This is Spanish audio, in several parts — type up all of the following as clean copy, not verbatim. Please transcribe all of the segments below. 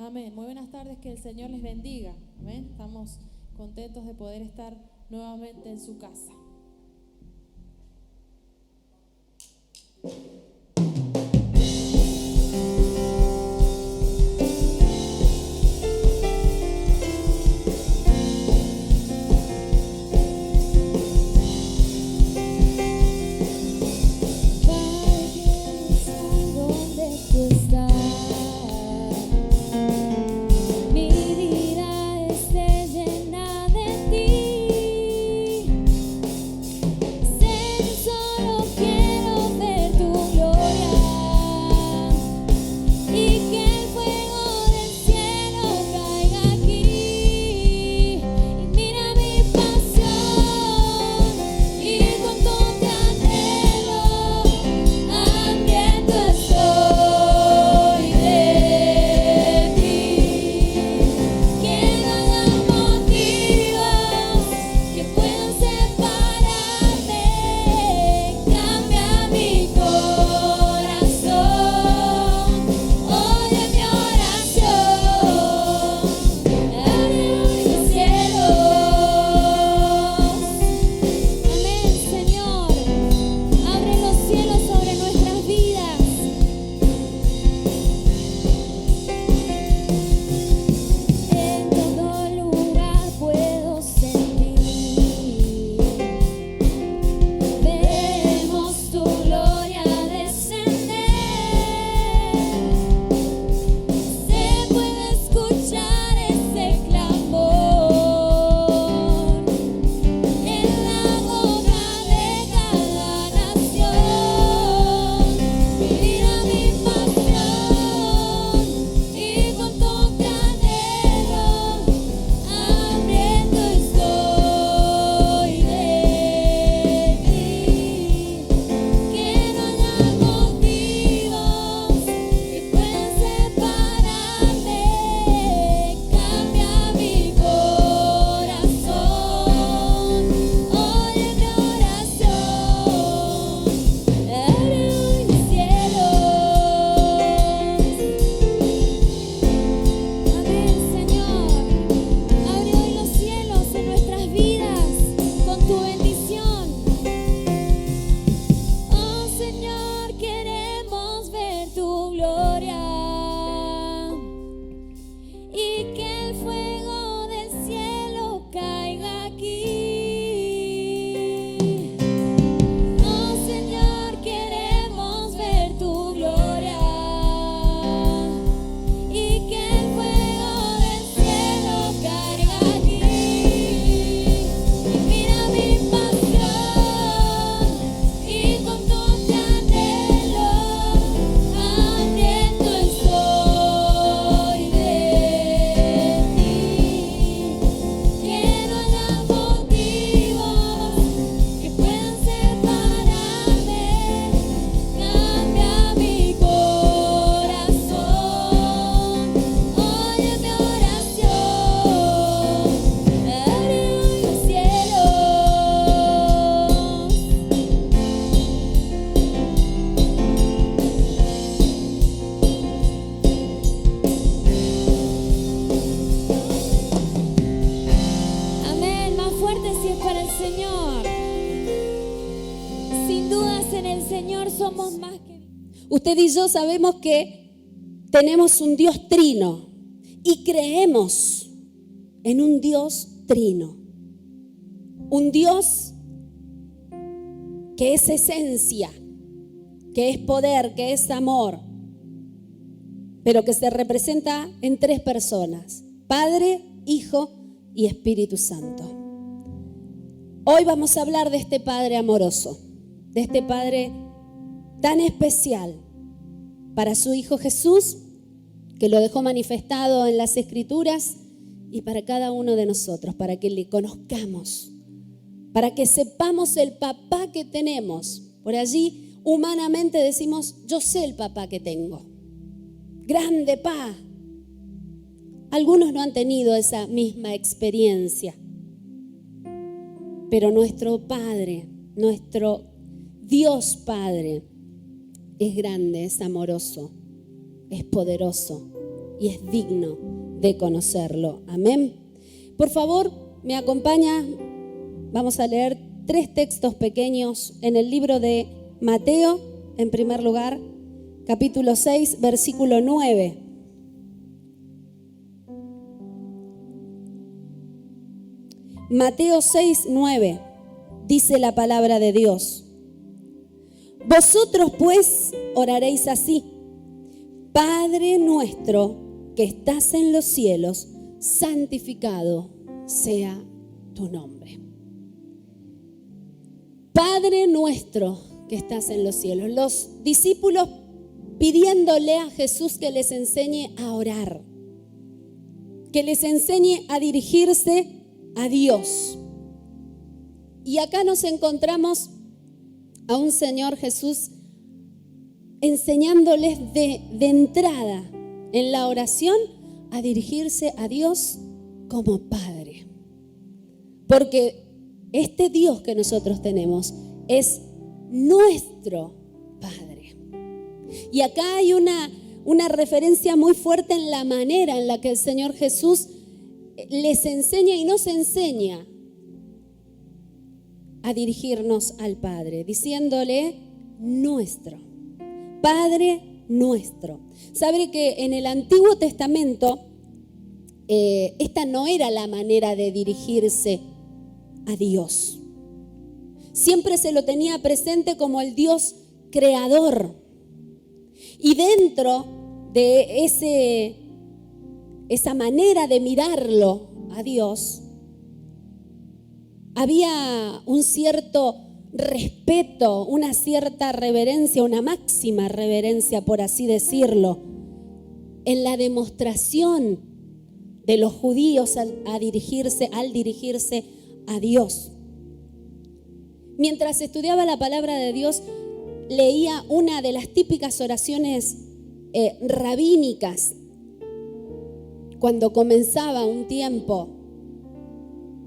Amén. Muy buenas tardes, que el Señor les bendiga. Amén. Estamos contentos de poder estar nuevamente en su casa. Usted y yo sabemos que tenemos un Dios trino y creemos en un Dios trino. Un Dios que es esencia, que es poder, que es amor, pero que se representa en tres personas: Padre, Hijo y Espíritu Santo. Hoy vamos a hablar de este Padre amoroso, de este Padre tan especial para su Hijo Jesús, que lo dejó manifestado en las Escrituras y para cada uno de nosotros, para que le conozcamos, para que sepamos el papá que tenemos. Por allí humanamente decimos, yo sé el papá que tengo. Grande pa. Algunos no han tenido esa misma experiencia, pero nuestro Padre, nuestro Dios Padre, es grande, es amoroso, es poderoso y es digno de conocerlo. Amén. Por favor, me acompaña. Vamos a leer 3 textos pequeños en el libro de Mateo, en primer lugar, capítulo 6, versículo 9. Mateo 6, 9, dice la palabra de Dios. Vosotros pues oraréis así: Padre nuestro que estás en los cielos, santificado sea tu nombre. Padre nuestro que estás en los cielos. Los discípulos pidiéndole a Jesús que les enseñe a orar, que les enseñe a dirigirse a Dios. Y acá nos encontramos a un Señor Jesús enseñándoles de entrada en la oración a dirigirse a Dios como Padre. Porque este Dios que nosotros tenemos es nuestro Padre. Y acá hay una referencia muy fuerte en la manera en la que el Señor Jesús les enseña y nos enseña a dirigirnos al Padre, diciéndole nuestro, Padre nuestro. Sabe que en el Antiguo Testamento esta no era la manera de dirigirse a Dios. Siempre se lo tenía presente como el Dios creador. Y dentro de esa manera de mirarlo a Dios, había un cierto respeto, una cierta reverencia, una máxima reverencia, por así decirlo, en la demostración de los judíos al dirigirse a Dios. Mientras estudiaba la palabra de Dios, leía una de las típicas oraciones rabínicas cuando comenzaba un tiempo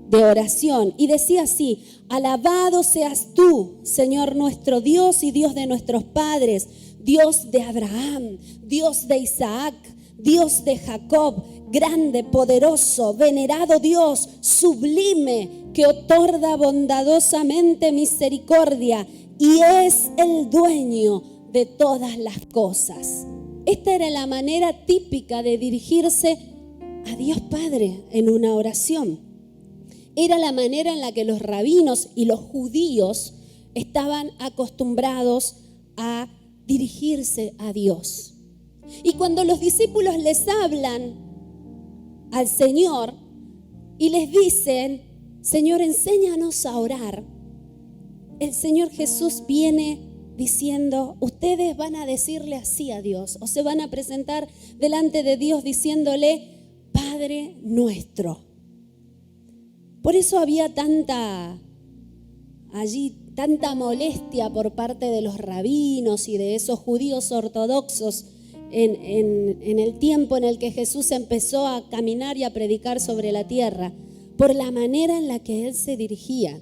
de oración, y decía así: alabado seas tú, Señor nuestro Dios y Dios de nuestros padres, Dios de Abraham, Dios de Isaac, Dios de Jacob, grande, poderoso, venerado Dios, sublime, que otorga bondadosamente misericordia y es el dueño de todas las cosas. Esta era la manera típica de dirigirse a Dios Padre en una oración. Era la manera en la que los rabinos y los judíos estaban acostumbrados a dirigirse a Dios. Y cuando los discípulos les hablan al Señor y les dicen: Señor, enséñanos a orar, el Señor Jesús viene diciendo: ustedes van a decirle así a Dios, o se van a presentar delante de Dios diciéndole Padre nuestro. Por eso había tanta molestia por parte de los rabinos y de esos judíos ortodoxos en el tiempo en el que Jesús empezó a caminar y a predicar sobre la tierra, por la manera en la que Él se dirigía.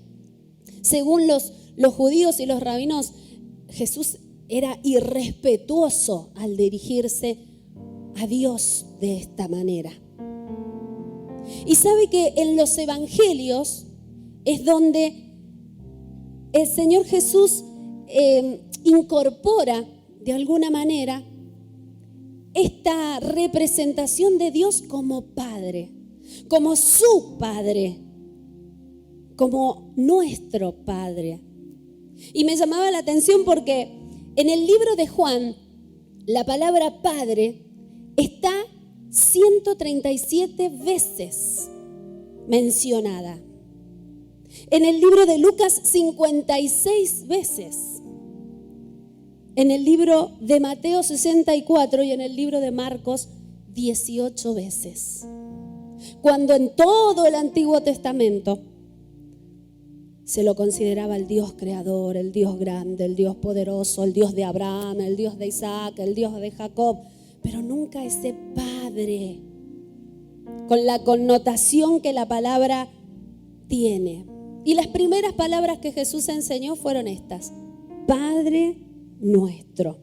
Según los judíos y los rabinos, Jesús era irrespetuoso al dirigirse a Dios de esta manera. Y sabe que en los evangelios es donde el Señor Jesús incorpora de alguna manera esta representación de Dios como Padre, como su Padre, como nuestro Padre. Y me llamaba la atención porque en el libro de Juan la palabra Padre está 137 veces mencionada. En el libro de Lucas 56 veces. En el libro de Mateo 64 y en el libro de Marcos 18 veces. Cuando en todo el Antiguo Testamento se lo consideraba el Dios creador, el Dios grande, el Dios poderoso, el Dios de Abraham, el Dios de Isaac, el Dios de Jacob, pero nunca ese Padre, con la connotación que la palabra tiene. Y las primeras palabras que Jesús enseñó fueron estas: Padre nuestro.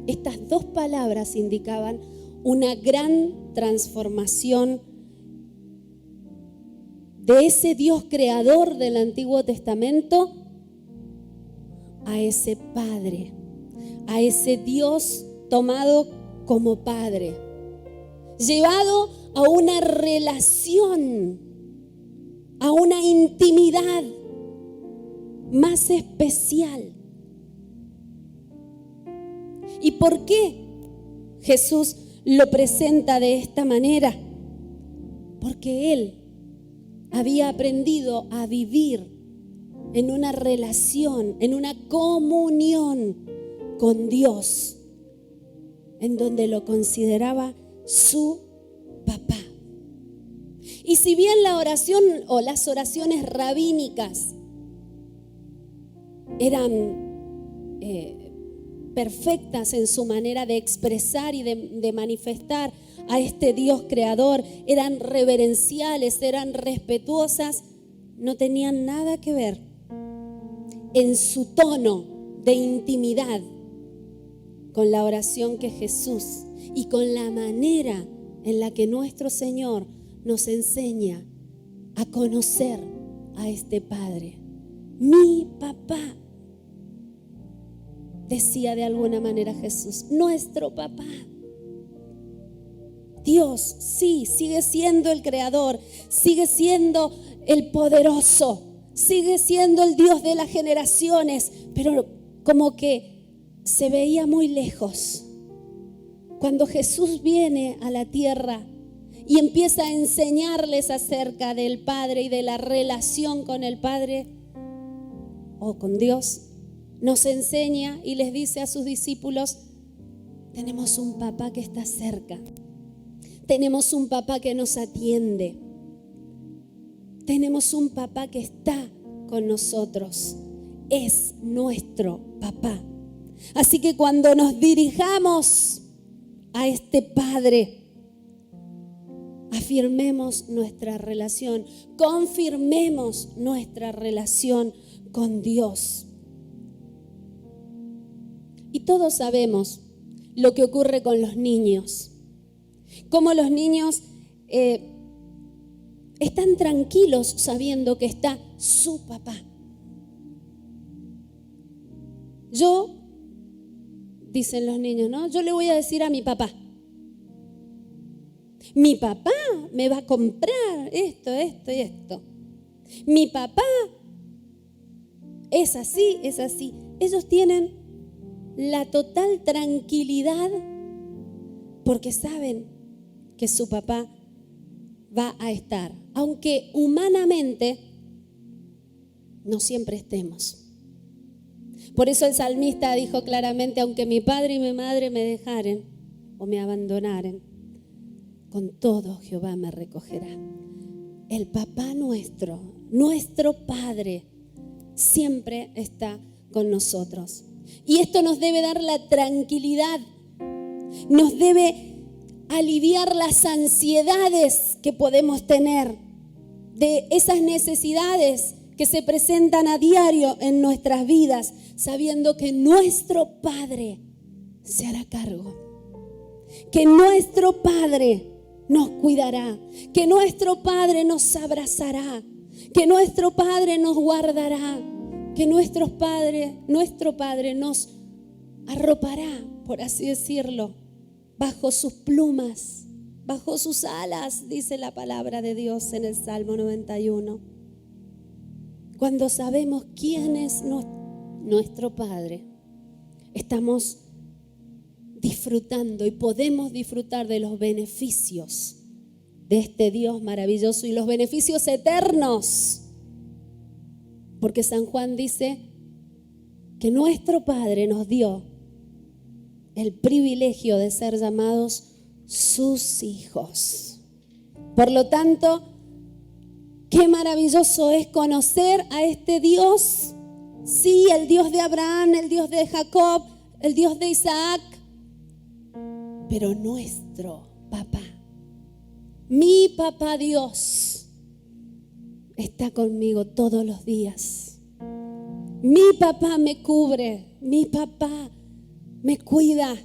Estas dos palabras indicaban una gran transformación de ese Dios creador del Antiguo Testamento a ese Padre, a ese Dios tomado como Padre, llevado a una relación, a una intimidad más especial. ¿Y por qué Jesús lo presenta de esta manera? Porque Él había aprendido a vivir en una relación, en una comunión con Dios, en donde lo consideraba su papá. Y si bien la oración o las oraciones rabínicas eran perfectas en su manera de expresar y de manifestar a este Dios creador, eran reverenciales, eran respetuosas, no tenían nada que ver en su tono de intimidad con la oración que Jesús y con la manera en la que nuestro Señor nos enseña a conocer a este Padre. Mi papá, decía de alguna manera Jesús, nuestro papá. Dios, sí, sigue siendo el creador, sigue siendo el poderoso, sigue siendo el Dios de las generaciones, pero como que se veía muy lejos. Cuando Jesús viene a la tierra y empieza a enseñarles acerca del Padre y de la relación con el Padre o con Dios, nos enseña y les dice a sus discípulos: tenemos un papá que está cerca, tenemos un papá que nos atiende, tenemos un papá que está con nosotros, es nuestro papá. Así que cuando nos dirijamos a este Padre, afirmemos nuestra relación, confirmemos nuestra relación con Dios. Y todos sabemos lo que ocurre con los niños, cómo los niños están tranquilos sabiendo que está su papá. Yo, dicen los niños, ¿no? Yo le voy a decir a mi papá me va a comprar esto, esto y esto. Mi papá es así, es así. Ellos tienen la total tranquilidad porque saben que su papá va a estar, aunque humanamente no siempre estemos. Por eso el salmista dijo claramente: aunque mi padre y mi madre me dejaren o me abandonaren, con todo Jehová me recogerá. El papá nuestro, nuestro Padre, siempre está con nosotros. Y esto nos debe dar la tranquilidad, nos debe aliviar las ansiedades que podemos tener, de esas necesidades que se presentan a diario en nuestras vidas, sabiendo que nuestro Padre se hará cargo, que nuestro Padre nos cuidará, que nuestro Padre nos abrazará, que nuestro Padre nos guardará, que nuestro Padre nos arropará, por así decirlo, bajo sus plumas, bajo sus alas, dice la palabra de Dios en el Salmo 91. Cuando sabemos quién es nuestro Padre, estamos disfrutando y podemos disfrutar de los beneficios de este Dios maravilloso y los beneficios eternos. Porque San Juan dice que nuestro Padre nos dio el privilegio de ser llamados sus hijos. Por lo tanto, qué maravilloso es conocer a este Dios. Sí, el Dios de Abraham, el Dios de Jacob, el Dios de Isaac, pero nuestro papá, mi papá Dios, está conmigo todos los días. Mi papá me cubre, mi papá me cuida.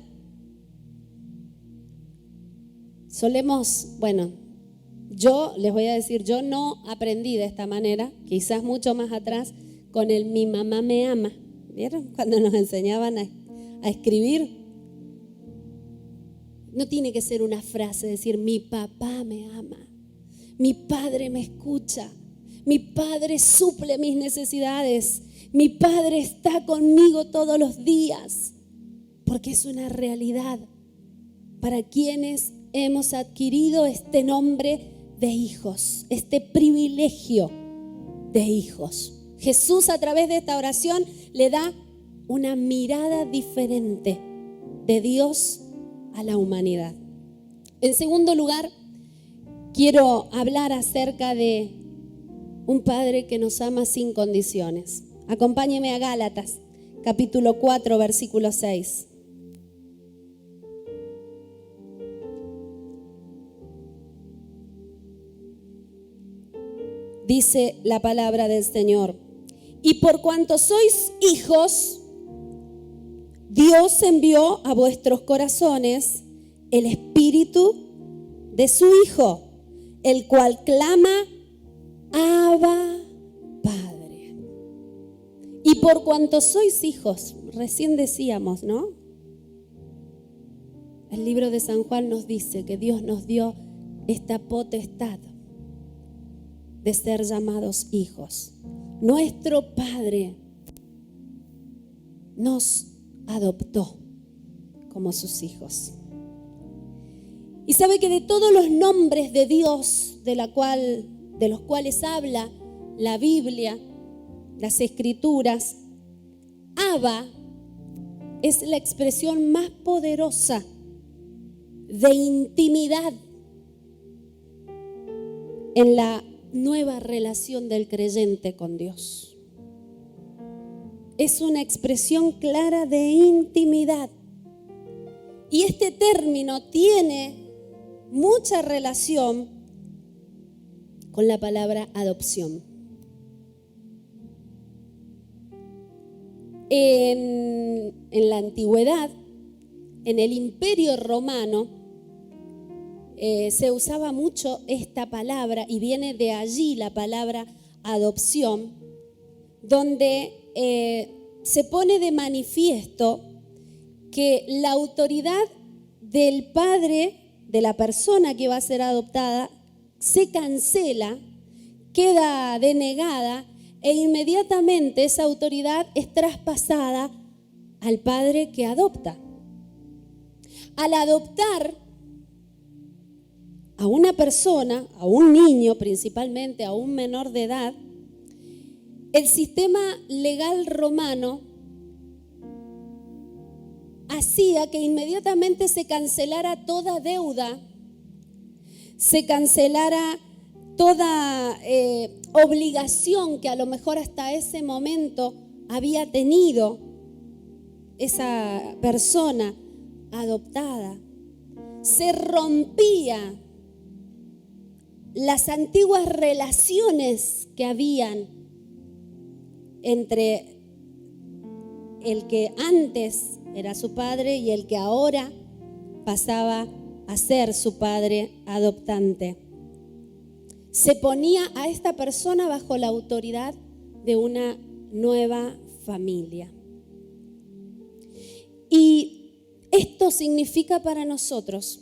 Yo les voy a decir, yo no aprendí de esta manera, quizás mucho más atrás, con el mi mamá me ama. ¿Vieron? Cuando nos enseñaban a escribir. No tiene que ser una frase, decir mi papá me ama, mi padre me escucha, mi padre suple mis necesidades, mi padre está conmigo todos los días, porque es una realidad para quienes hemos adquirido este nombre de hijos, este privilegio de hijos. Jesús, a través de esta oración, le da una mirada diferente de Dios a la humanidad. En segundo lugar, quiero hablar acerca de un Padre que nos ama sin condiciones. Acompáñeme a Gálatas, capítulo 4, versículo 6. Dice la palabra del Señor: y por cuanto sois hijos, Dios envió a vuestros corazones el Espíritu de su Hijo, el cual clama, Abba, Padre. Y por cuanto sois hijos, recién decíamos, ¿no? El libro de San Juan nos dice que Dios nos dio esta potestad de ser llamados hijos. Nuestro Padre nos adoptó como sus hijos. Y sabe que de todos los nombres de Dios de los cuales habla la Biblia, las Escrituras, Abba es la expresión más poderosa de intimidad en la nueva relación del creyente con Dios. Es una expresión clara de intimidad. Y este término tiene mucha relación con la palabra adopción. En la antigüedad, en el Imperio Romano, se usaba mucho esta palabra, y viene de allí la palabra adopción, donde se pone de manifiesto que la autoridad del padre de la persona que va a ser adoptada se cancela, queda denegada, e inmediatamente esa autoridad es traspasada al padre que adopta. Al adoptar a una persona, a un niño principalmente, a un menor de edad, el sistema legal romano hacía que inmediatamente se cancelara toda deuda, se cancelara toda obligación que a lo mejor hasta ese momento había tenido esa persona adoptada. Se rompía las antiguas relaciones que habían entre el que antes era su padre y el que ahora pasaba a ser su padre adoptante. Se ponía a esta persona bajo la autoridad de una nueva familia. Y esto significa para nosotros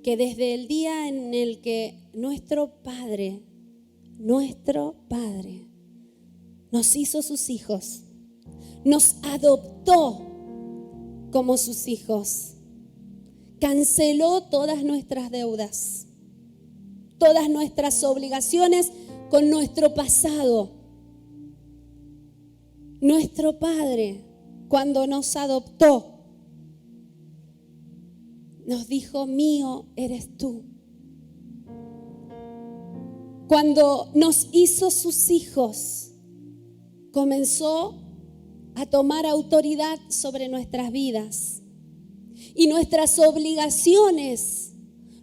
que desde el día en el que nuestro Padre nos hizo sus hijos, nos adoptó como sus hijos, canceló todas nuestras deudas, todas nuestras obligaciones con nuestro pasado. Nuestro Padre, cuando nos adoptó, nos dijo: mío eres tú, cuando nos hizo sus hijos, comenzó a tomar autoridad sobre nuestras vidas. Y nuestras obligaciones,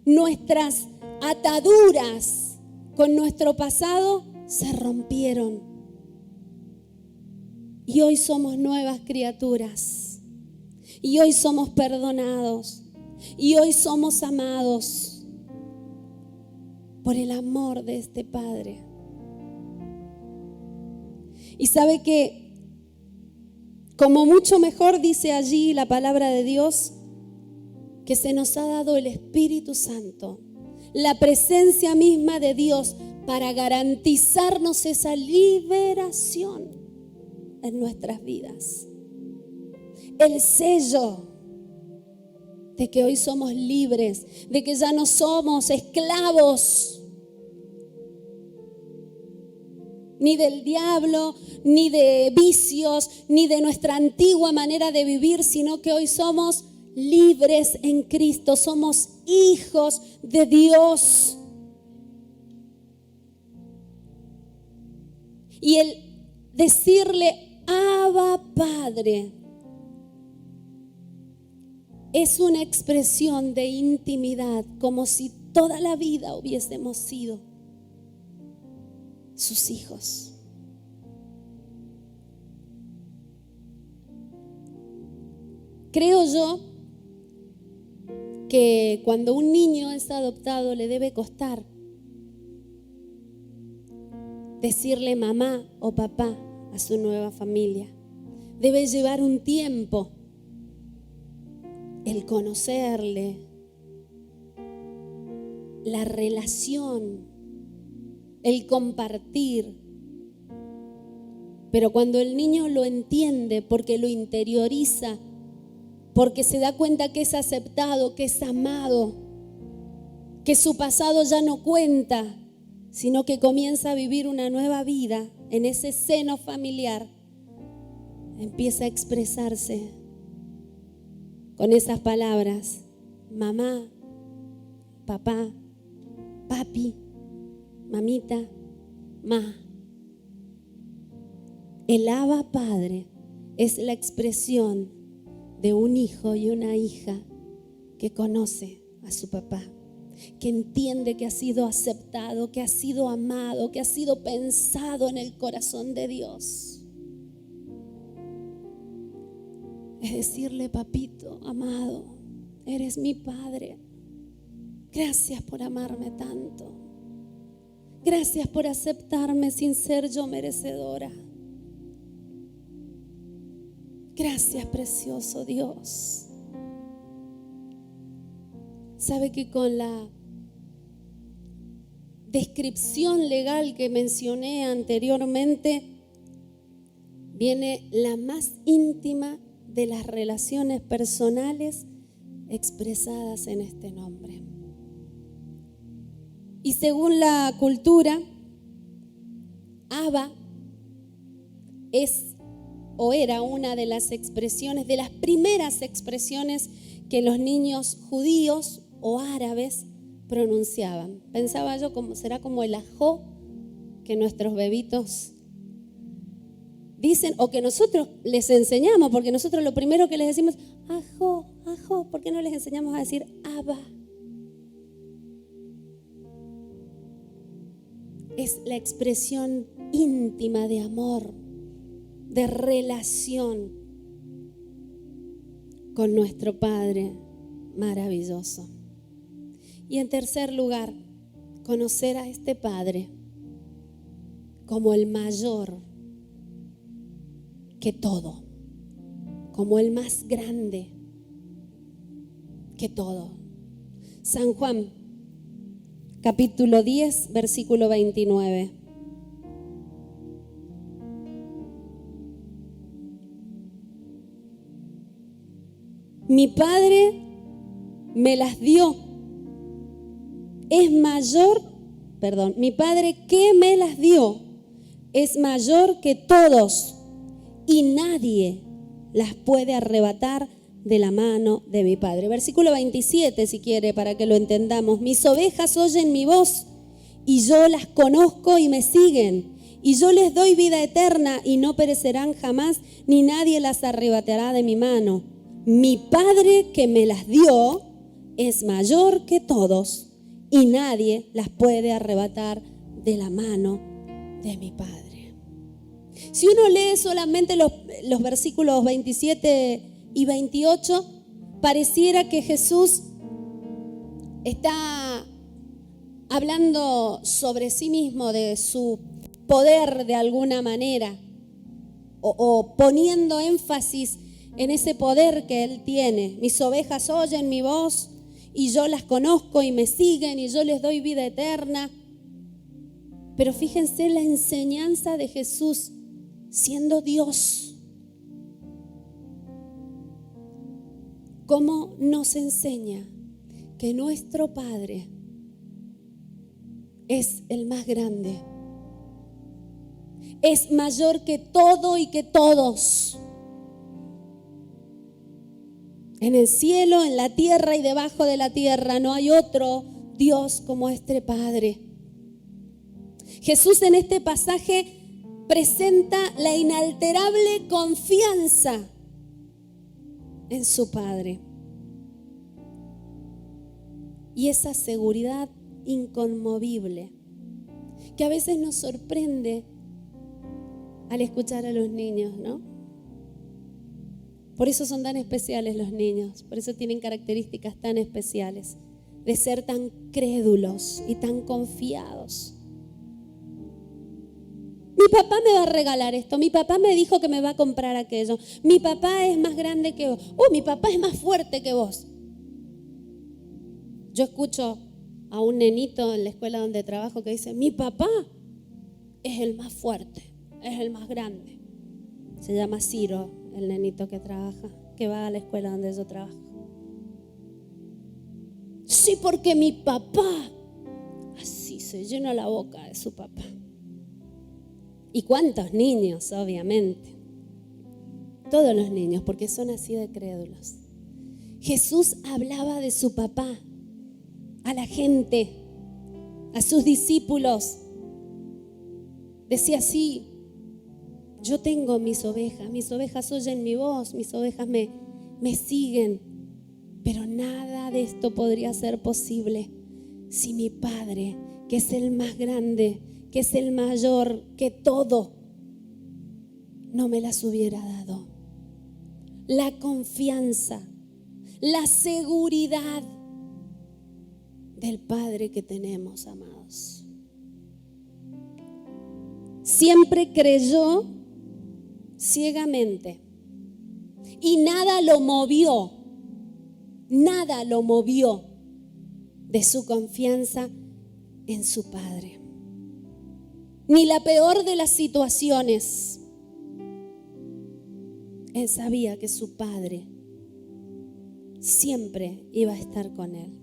nuestras ataduras con nuestro pasado se rompieron. Y hoy somos nuevas criaturas. Y hoy somos perdonados. Y hoy somos amados por el amor de este Padre. Y sabe que, como mucho mejor dice allí la palabra de Dios, que se nos ha dado el Espíritu Santo, la presencia misma de Dios para garantizarnos esa liberación en nuestras vidas. El sello de que hoy somos libres, de que ya no somos esclavos ni del diablo, ni de vicios, ni de nuestra antigua manera de vivir, sino que hoy somos libres en Cristo, somos hijos de Dios. Y el decirle Abba Padre es una expresión de intimidad, como si toda la vida hubiésemos sido sus hijos. Creo yo que cuando un niño es adoptado le debe costar decirle mamá o papá a su nueva familia. Debe llevar un tiempo el conocerle, la relación, el compartir. Pero cuando el niño lo entiende, porque lo interioriza, porque se da cuenta que es aceptado, que es amado, que su pasado ya no cuenta, sino que comienza a vivir una nueva vida en ese seno familiar, empieza a expresarse con esas palabras: mamá, papá, papi, mamita, ma. El Abba Padre es la expresión de un hijo y una hija que conoce a su papá, que entiende que ha sido aceptado, que ha sido amado, que ha sido pensado en el corazón de Dios. Es decirle: papito amado, eres mi Padre. Gracias por amarme tanto. Gracias por aceptarme sin ser yo merecedora. Gracias, precioso Dios. Sabe que con la descripción legal que mencioné anteriormente viene la más íntima de las relaciones personales expresadas en este nombre. Y según la cultura, Abba es o era una de las expresiones, de las primeras expresiones que los niños judíos o árabes pronunciaban. Pensaba yo, será como el ajó que nuestros bebitos dicen, o que nosotros les enseñamos, porque nosotros lo primero que les decimos: ajó, ajó. ¿Por qué no les enseñamos a decir Abba? Es la expresión íntima de amor, de relación con nuestro Padre maravilloso. Y en tercer lugar, conocer a este Padre como el mayor que todo, como el más grande que todo. San Juan, capítulo 10, versículo 29. Mi Padre me las dio. Mi Padre que me las dio es mayor que todos y nadie las puede arrebatar de la mano de mi Padre. Versículo 27, si quiere, para que lo entendamos. Mis ovejas oyen mi voz y yo las conozco y me siguen. Y yo les doy vida eterna y no perecerán jamás, ni nadie las arrebatará de mi mano. Mi Padre que me las dio es mayor que todos y nadie las puede arrebatar de la mano de mi Padre. Si uno lee solamente los versículos 27 y 28, pareciera que Jesús está hablando sobre sí mismo, de su poder de alguna manera, o poniendo énfasis en ese poder que Él tiene. Mis ovejas oyen mi voz y yo las conozco y me siguen y yo les doy vida eterna. Pero fíjense la enseñanza de Jesús siendo Dios. ¿Cómo nos enseña que nuestro Padre es el más grande? Es mayor que todo y que todos. En el cielo, en la tierra y debajo de la tierra no hay otro Dios como este Padre. Jesús en este pasaje presenta la inalterable confianza en su Padre y esa seguridad inconmovible que a veces nos sorprende al escuchar a los niños, ¿no? Por eso son tan especiales los niños, por eso tienen características tan especiales, de ser tan crédulos y tan confiados. Mi papá me va a regalar esto, mi papá me dijo que me va a comprar aquello, mi papá es más grande que vos, mi papá es más fuerte que vos. Yo escucho a un nenito en la escuela donde trabajo que dice, mi papá es el más fuerte, es el más grande. Se llama Ciro, el nenito que trabaja, que va a la escuela donde yo trabajo. Sí, porque mi papá, así se llena la boca de su papá. ¿Y cuántos niños, obviamente? Todos los niños, porque son así de crédulos. Jesús hablaba de su papá a la gente, a sus discípulos. Decía así, yo tengo mis ovejas oyen mi voz, mis ovejas me siguen, pero nada de esto podría ser posible si mi Padre, que es el más grande, que es el mayor que todo, no me las hubiera dado. La confianza, la seguridad del Padre que tenemos, amados. Siempre creyó ciegamente y nada lo movió de su confianza en su Padre. Ni la peor de las situaciones. Él sabía que su Padre siempre iba a estar con él.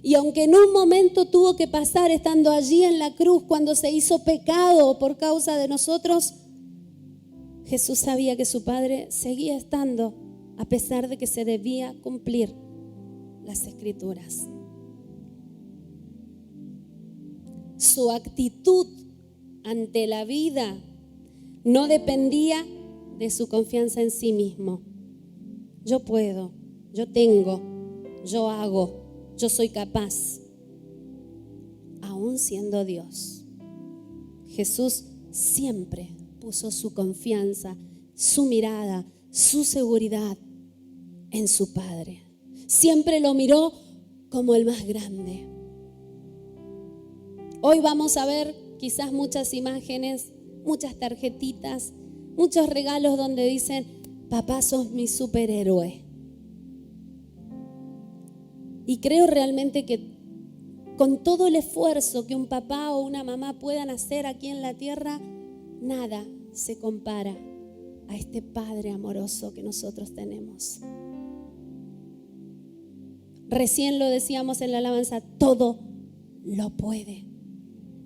Y aunque en un momento tuvo que pasar estando allí en la cruz cuando se hizo pecado por causa de nosotros, Jesús sabía que su Padre seguía estando a pesar de que se debía cumplir las Escrituras. Su actitud ante la vida no dependía de su confianza en sí mismo. Yo puedo, yo tengo, yo hago. Yo soy capaz, aún siendo Dios. Jesús siempre puso su confianza, su mirada, su seguridad en su Padre. Siempre lo miró como el más grande. Hoy vamos a ver quizás muchas imágenes, muchas tarjetitas, muchos regalos donde dicen, papá, sos mi superhéroe. Y creo realmente que con todo el esfuerzo que un papá o una mamá puedan hacer aquí en la tierra, nada se compara a este Padre amoroso que nosotros tenemos. Recién lo decíamos en la alabanza, todo lo puede.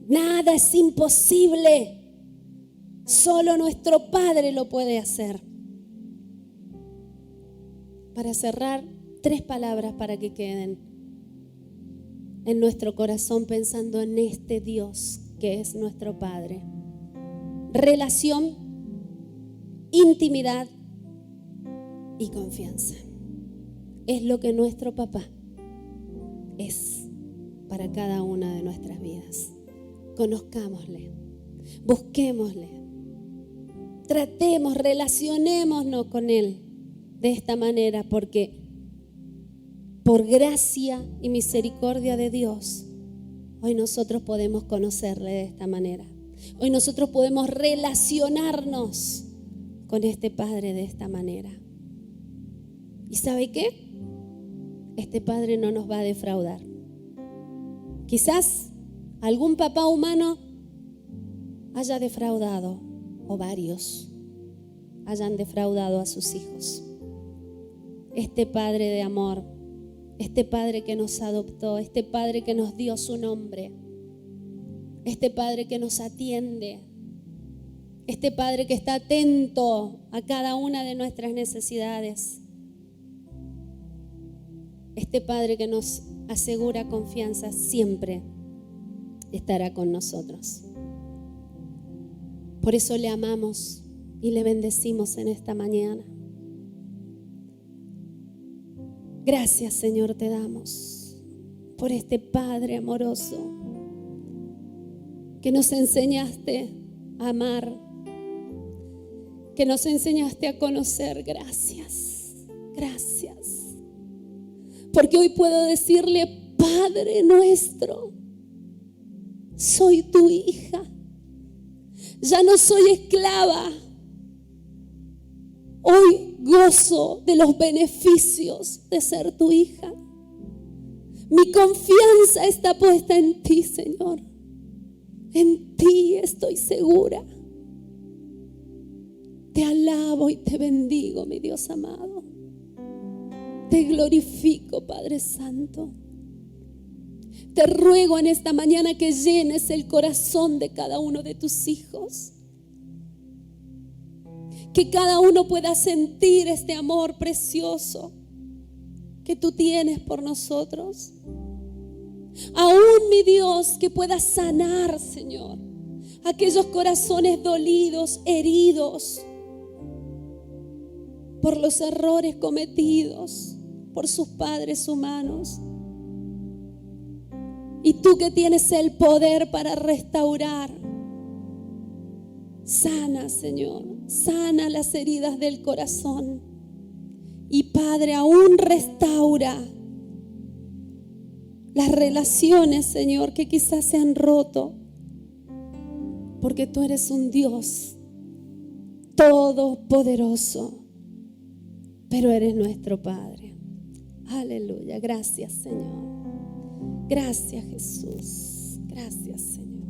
Nada es imposible. Solo nuestro Padre lo puede hacer. Para cerrar, 3 palabras para que queden. en nuestro corazón pensando en este Dios que es nuestro Padre. Relación, intimidad y confianza. Es lo que nuestro papá es para cada una de nuestras vidas. Conozcámosle, busquémosle, tratemos, relacionémonos con Él de esta manera, porque por gracia y misericordia de Dios, hoy nosotros podemos conocerle de esta manera. Hoy nosotros podemos relacionarnos con este Padre de esta manera. ¿Y sabe qué? Este Padre no nos va a defraudar. Quizás algún papá humano haya defraudado, o varios hayan defraudado a sus hijos. Este Padre de amor, este Padre que nos adoptó, este Padre que nos dio su nombre, este Padre que nos atiende, este Padre que está atento a cada una de nuestras necesidades, este Padre que nos asegura confianza, siempre estará con nosotros. Por eso le amamos y le bendecimos en esta mañana. Gracias, Señor, te damos por este Padre amoroso que nos enseñaste a amar, que nos enseñaste a conocer. Gracias, gracias. Porque hoy puedo decirle: Padre nuestro, soy tu hija. Ya no soy esclava. Hoy gozo de los beneficios de ser tu hija. Mi confianza está puesta en ti, Señor. En ti estoy segura. Te alabo y te bendigo, mi Dios amado. Te glorifico, Padre Santo. Te ruego en esta mañana que llenes el corazón de cada uno de tus hijos. Que cada uno pueda sentir este amor precioso que tú tienes por nosotros. Aún, mi Dios, que pueda sanar, Señor, aquellos corazones dolidos, heridos por los errores cometidos por sus padres humanos. Y tú que tienes el poder para restaurar, sana, Señor, sana las heridas del corazón. Y Padre, aún restaura las relaciones, Señor, que quizás se han roto. Porque tú eres un Dios todopoderoso, pero eres nuestro Padre. Aleluya. Gracias, Señor. Gracias, Jesús. Gracias, Señor.